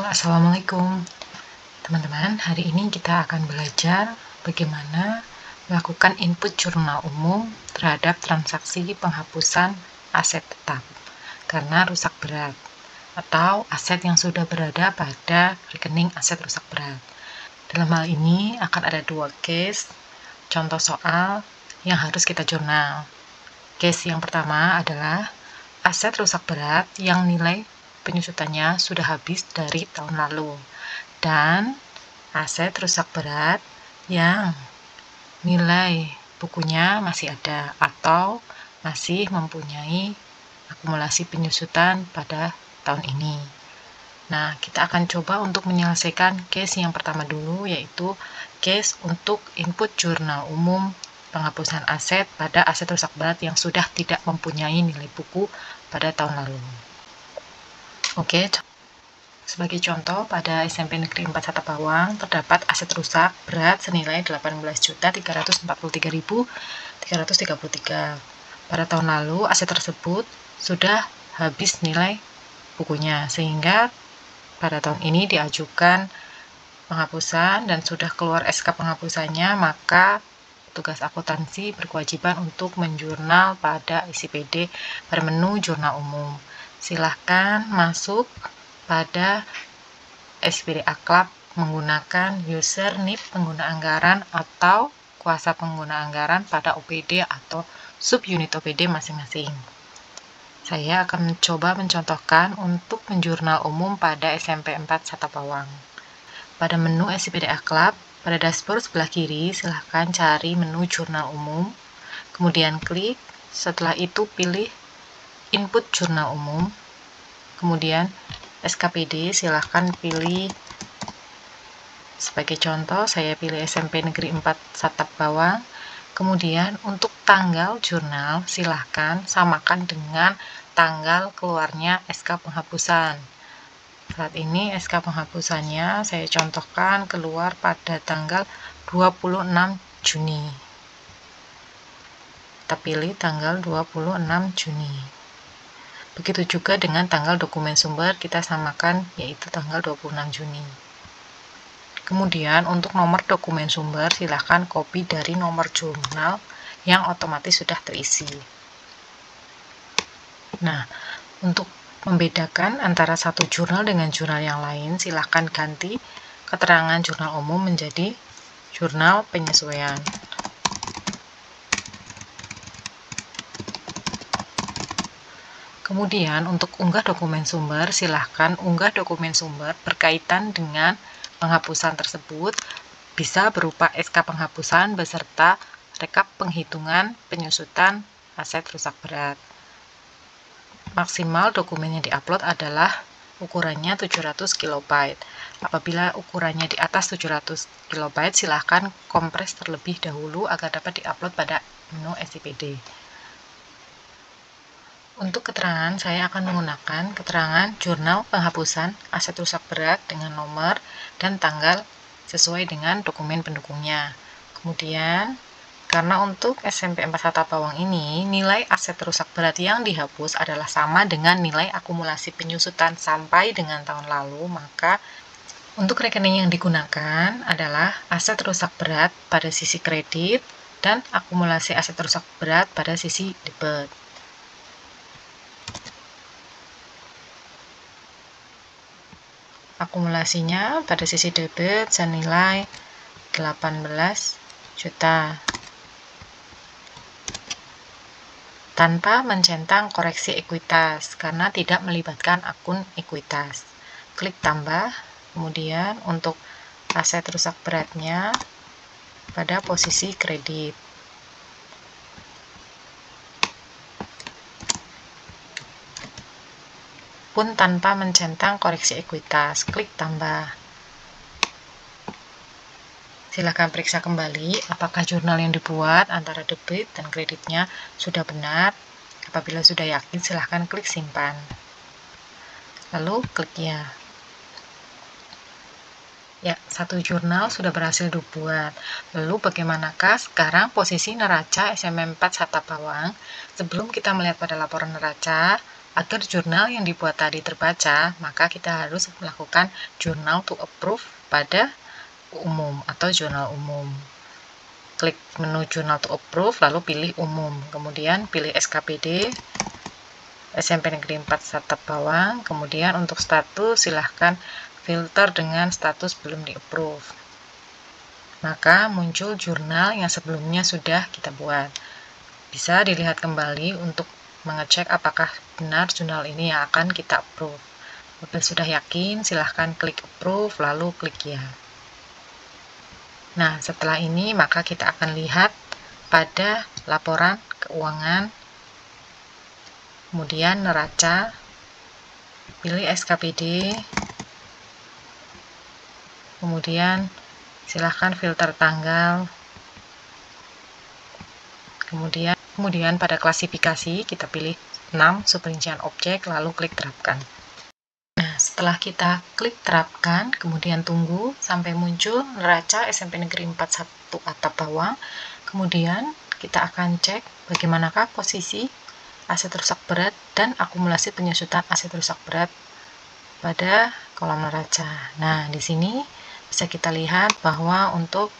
Assalamualaikum teman-teman. Hari ini kita akan belajar bagaimana melakukan input jurnal umum terhadap transaksi penghapusan aset tetap karena rusak berat atau aset yang sudah berada pada rekening aset rusak berat. Dalam hal ini akan ada dua case contoh soal yang harus kita jurnal. Case yang pertama adalah aset rusak berat yang nilai penyusutannya sudah habis dari tahun lalu, dan aset rusak berat yang nilai bukunya masih ada atau masih mempunyai akumulasi penyusutan pada tahun ini. Nah, kita akan coba untuk menyelesaikan case yang pertama dulu, yaitu case untuk input jurnal umum penghapusan aset pada aset rusak berat yang sudah tidak mempunyai nilai buku pada tahun lalu. Oke, sebagai contoh, pada SMP Negeri 4 Satapawang terdapat aset rusak berat senilai 18.343.333. Pada tahun lalu, aset tersebut sudah habis nilai bukunya, sehingga pada tahun ini diajukan penghapusan dan sudah keluar SK penghapusannya, maka tugas akuntansi berkewajiban untuk menjurnal pada ICPD pada menu jurnal umum. Silahkan masuk pada ICPD Aklab menggunakan user NIP pengguna anggaran atau kuasa pengguna anggaran pada OPD atau subunit OPD masing-masing. Saya akan mencoba mencontohkan untuk menjurnal umum pada SMP 4 Satapawang. Pada menu ICPD Aklab, pada dashboard sebelah kiri, silahkan cari menu jurnal umum, kemudian klik, setelah itu pilih input jurnal umum, kemudian SKPD silahkan pilih. Sebagai contoh, saya pilih SMP Negeri 4 Satapawang. Kemudian untuk tanggal jurnal silahkan samakan dengan tanggal keluarnya SK penghapusan. Saat ini SK penghapusannya saya contohkan keluar pada tanggal 26 Juni. Kita pilih tanggal 26 Juni. Begitu juga dengan tanggal dokumen sumber, kita samakan yaitu tanggal 26 Juni. Kemudian untuk nomor dokumen sumber, silahkan copy dari nomor jurnal yang otomatis sudah terisi. Nah, untuk membedakan antara satu jurnal dengan jurnal yang lain, silahkan ganti keterangan jurnal umum menjadi jurnal penyesuaian. Kemudian untuk unggah dokumen sumber, silahkan unggah dokumen sumber berkaitan dengan penghapusan tersebut, bisa berupa SK penghapusan beserta rekap penghitungan penyusutan aset rusak berat. Maksimal dokumen yang diupload adalah ukurannya 700 KB. Apabila ukurannya di atas 700 KB, silahkan kompres terlebih dahulu agar dapat diupload pada menu ICPD. Untuk keterangan, saya akan menggunakan keterangan jurnal penghapusan aset rusak berat dengan nomor dan tanggal sesuai dengan dokumen pendukungnya. Kemudian, karena untuk SMP 4 Satapawang ini, nilai aset rusak berat yang dihapus adalah sama dengan nilai akumulasi penyusutan sampai dengan tahun lalu, maka untuk rekening yang digunakan adalah aset rusak berat pada sisi kredit dan akumulasi aset rusak berat pada sisi debit. Akumulasinya pada sisi debit senilai 18 juta tanpa mencentang koreksi ekuitas karena tidak melibatkan akun ekuitas. Klik tambah, kemudian untuk aset rusak beratnya pada posisi kredit. Pun tanpa mencentang koreksi ekuitas, klik tambah. Silakan periksa kembali apakah jurnal yang dibuat antara debit dan kreditnya sudah benar. Apabila sudah yakin, silahkan klik simpan. Lalu klik ya. Ya, satu jurnal sudah berhasil dibuat. Lalu bagaimanakah sekarang posisi neraca SMP 4 Satapawang? Sebelum kita melihat pada laporan neraca, agar jurnal yang dibuat tadi terbaca, maka kita harus melakukan journal to approve pada umum atau jurnal umum. Klik menu journal to approve, lalu pilih umum, kemudian pilih SKPD SMP Negeri 4 Satap Bawang, kemudian untuk status silahkan filter dengan status belum di approve. Maka muncul jurnal yang sebelumnya sudah kita buat. Bisa dilihat kembali untuk mengecek apakah benar jurnal ini yang akan kita approve. Apabila sudah yakin, silahkan klik approve, lalu klik ya. Nah, setelah ini maka kita akan lihat pada laporan keuangan, kemudian neraca, pilih SKPD, kemudian silahkan filter tanggal, kemudian pada klasifikasi kita pilih 6 suberincian objek, lalu klik terapkan. Nah, setelah kita klik terapkan, kemudian tunggu sampai muncul neraca SMP Negeri 41 Atap Bawang. Kemudian kita akan cek bagaimanakah posisi aset rusak berat dan akumulasi penyusutan aset rusak berat pada kolom neraca. Nah, di sini bisa kita lihat bahwa untuk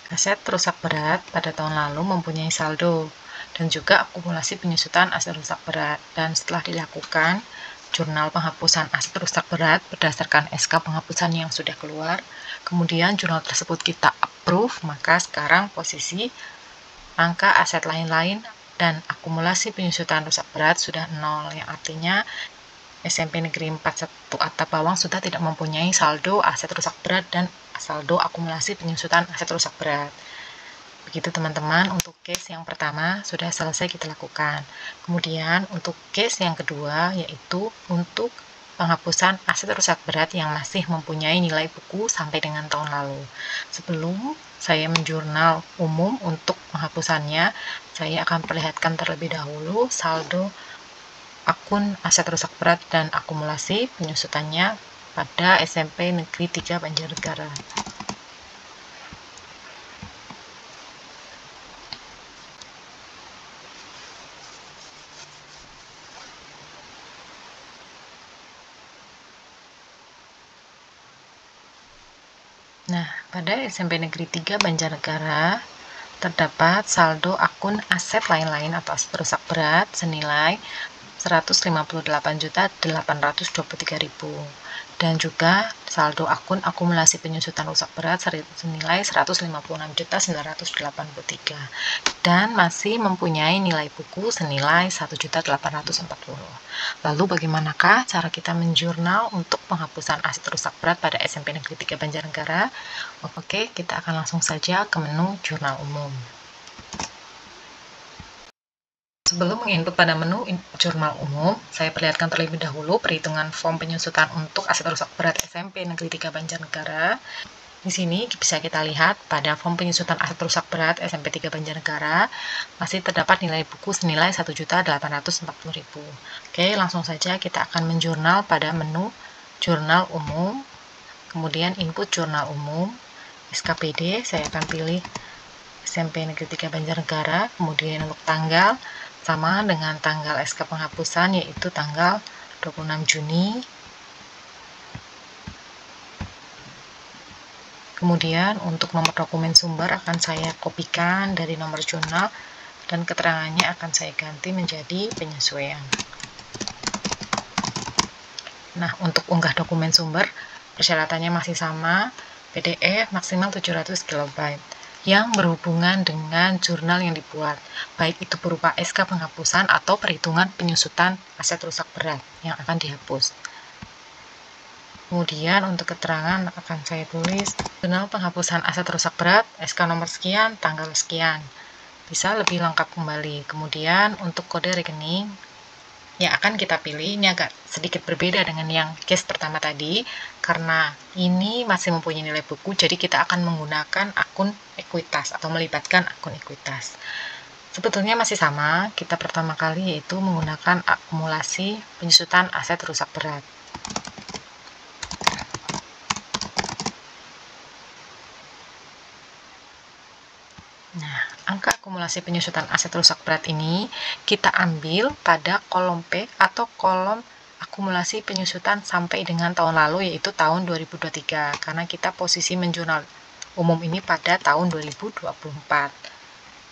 aset rusak berat pada tahun lalu mempunyai saldo dan juga akumulasi penyusutan aset rusak berat, dan setelah dilakukan jurnal penghapusan aset rusak berat berdasarkan SK penghapusan yang sudah keluar, kemudian jurnal tersebut kita approve, maka sekarang posisi angka aset lain-lain dan akumulasi penyusutan rusak berat sudah 0, yang artinya SMP Negeri 41 Atap Bawang sudah tidak mempunyai saldo aset rusak berat dan saldo akumulasi penyusutan aset rusak berat. Begitu teman-teman, untuk case yang pertama sudah selesai kita lakukan. Kemudian untuk case yang kedua, yaitu untuk penghapusan aset rusak berat yang masih mempunyai nilai buku sampai dengan tahun lalu. Sebelum saya menjurnal umum untuk penghapusannya, saya akan perlihatkan terlebih dahulu saldo akun aset rusak berat dan akumulasi penyusutannya pada SMP Negeri 3 Banjarnegara. Nah, pada SMP Negeri 3 Banjarnegara terdapat saldo akun aset lain-lain atau aset rusak berat senilai 158.823.000 dan juga saldo akun akumulasi penyusutan rusak berat senilai 156.983 dan masih mempunyai nilai buku senilai 1.840. Lalu bagaimanakah cara kita menjurnal untuk penghapusan aset rusak berat pada SMP Negeri 3 Banjarnegara? Oke, kita akan langsung saja ke menu jurnal umum. Sebelum menginput pada menu jurnal umum, saya perlihatkan terlebih dahulu perhitungan form penyusutan untuk aset rusak berat SMP Negeri 3 Banjarnegara. Di sini bisa kita lihat pada form penyusutan aset rusak berat SMP 3 Banjarnegara masih terdapat nilai buku senilai 1.840.000. Oke, langsung saja kita akan menjurnal pada menu jurnal umum, kemudian input jurnal umum, SKPD, saya akan pilih SMP Negeri 3 Banjarnegara, kemudian untuk tanggal sama dengan tanggal SK penghapusan, yaitu tanggal 26 Juni. Kemudian untuk nomor dokumen sumber akan saya kopikan dari nomor jurnal dan keterangannya akan saya ganti menjadi penyesuaian. Nah, untuk unggah dokumen sumber persyaratannya masih sama, PDF maksimal 700 KB yang berhubungan dengan jurnal yang dibuat, baik itu berupa SK penghapusan atau perhitungan penyusutan aset rusak berat yang akan dihapus. Kemudian untuk keterangan akan saya tulis jurnal penghapusan aset rusak berat, SK nomor sekian, tanggal sekian. Bisa lebih lengkap kembali. Kemudian untuk kode rekening yang akan kita pilih ini agak sedikit berbeda dengan yang case pertama tadi, karena ini masih mempunyai nilai buku, jadi kita akan menggunakan akun ekuitas atau melibatkan akun ekuitas. Sebetulnya masih sama, kita pertama kali yaitu menggunakan akumulasi penyusutan aset rusak berat. Nah, angka akumulasi akumulasi penyusutan aset rusak berat ini kita ambil pada kolom P atau kolom akumulasi penyusutan sampai dengan tahun lalu, yaitu tahun 2023, karena kita posisi menjurnal umum ini pada tahun 2024.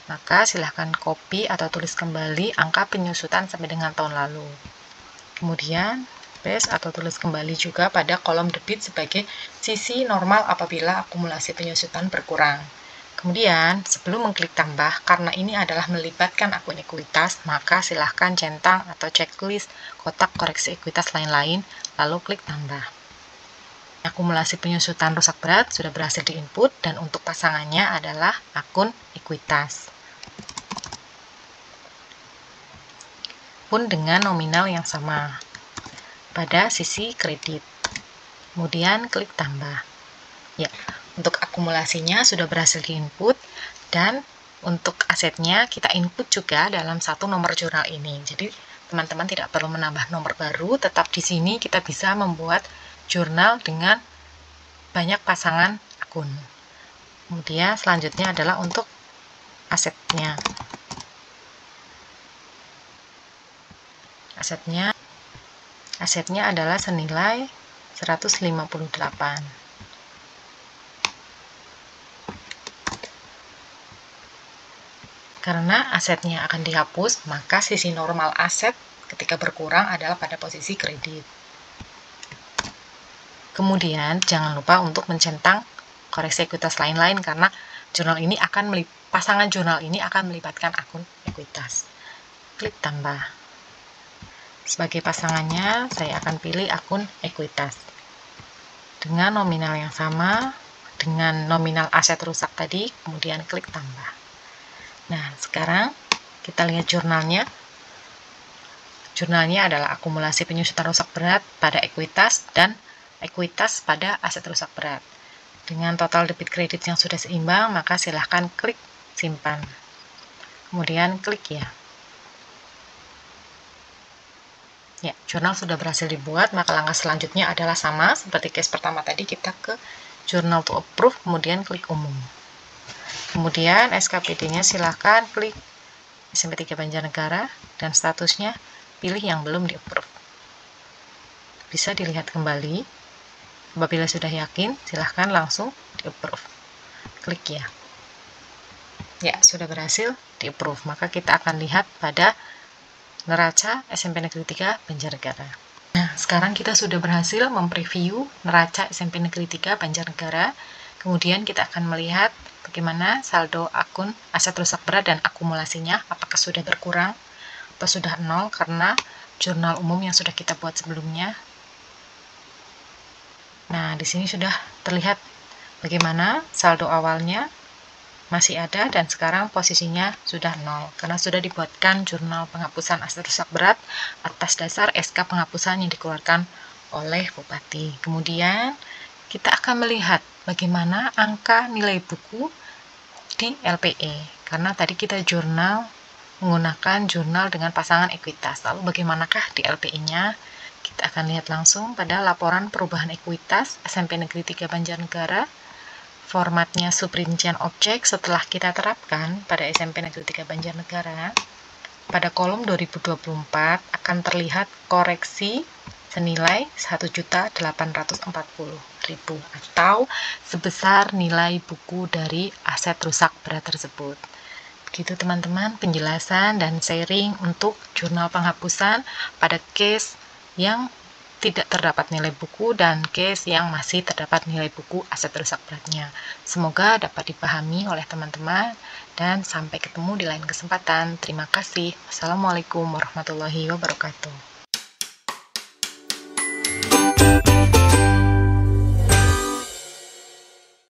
Maka silahkan copy atau tulis kembali angka penyusutan sampai dengan tahun lalu. Kemudian paste atau tulis kembali juga pada kolom debit sebagai sisi normal apabila akumulasi penyusutan berkurang. Kemudian, sebelum mengklik tambah, karena ini adalah melibatkan akun ekuitas, maka silahkan centang atau checklist kotak koreksi ekuitas lain-lain, lalu klik tambah. Akumulasi penyusutan rusak berat sudah berhasil diinput, dan untuk pasangannya adalah akun ekuitas. Pun dengan nominal yang sama pada sisi kredit. Kemudian klik tambah. Ya, untuk akumulasinya sudah berhasil diinput, dan untuk asetnya kita input juga dalam satu nomor jurnal ini. Jadi teman-teman tidak perlu menambah nomor baru, tetap di sini kita bisa membuat jurnal dengan banyak pasangan akun. Kemudian selanjutnya adalah untuk asetnya. Asetnya adalah senilai 158. Karena asetnya akan dihapus, maka sisi normal aset ketika berkurang adalah pada posisi kredit. Kemudian jangan lupa untuk mencentang koreksi ekuitas lain-lain, karena pasangan jurnal ini akan melibatkan akun ekuitas. Klik tambah. Sebagai pasangannya, saya akan pilih akun ekuitas. Dengan nominal yang sama, dengan nominal aset rusak tadi, kemudian klik tambah. Nah, sekarang kita lihat jurnalnya. Jurnalnya adalah akumulasi penyusutan rusak berat pada ekuitas dan ekuitas pada aset rusak berat. Dengan total debit kredit yang sudah seimbang, maka silahkan klik simpan. Kemudian klik ya. Ya, jurnal sudah berhasil dibuat, maka langkah selanjutnya adalah sama seperti case pertama tadi, kita ke Journal to Approve, kemudian klik umum. Kemudian SKPD-nya silahkan klik SMP 3 Banjarnegara, dan statusnya pilih yang belum di-approve. Bisa dilihat kembali. Apabila sudah yakin, silahkan langsung di-approve. Klik ya. Ya, sudah berhasil di-approve. Maka kita akan lihat pada neraca SMP Negeri 3 Banjarnegara. Nah, sekarang kita sudah berhasil mempreview neraca SMP Negeri 3 Banjarnegara. Kemudian kita akan melihat bagaimana saldo akun aset rusak berat dan akumulasinya, apakah sudah berkurang atau sudah nol karena jurnal umum yang sudah kita buat sebelumnya. Nah, di sini sudah terlihat bagaimana saldo awalnya masih ada, dan sekarang posisinya sudah nol karena sudah dibuatkan jurnal penghapusan aset rusak berat atas dasar SK penghapusan yang dikeluarkan oleh Bupati. Kemudian kita akan melihat bagaimana angka nilai buku di LPE, karena tadi kita jurnal menggunakan jurnal dengan pasangan ekuitas. Lalu bagaimanakah di LPE-nya? Kita akan lihat langsung pada laporan perubahan ekuitas SMP Negeri 3 Banjarnegara. Formatnya subrincian objek setelah kita terapkan pada SMP Negeri 3 Banjarnegara. Pada kolom 2024 akan terlihat koreksi senilai 1.840.000 atau sebesar nilai buku dari aset rusak berat tersebut. Begitu teman-teman penjelasan dan sharing untuk jurnal penghapusan pada case yang tidak terdapat nilai buku dan case yang masih terdapat nilai buku aset rusak beratnya. Semoga dapat dipahami oleh teman-teman, dan sampai ketemu di lain kesempatan. Terima kasih. Wassalamualaikum warahmatullahi wabarakatuh.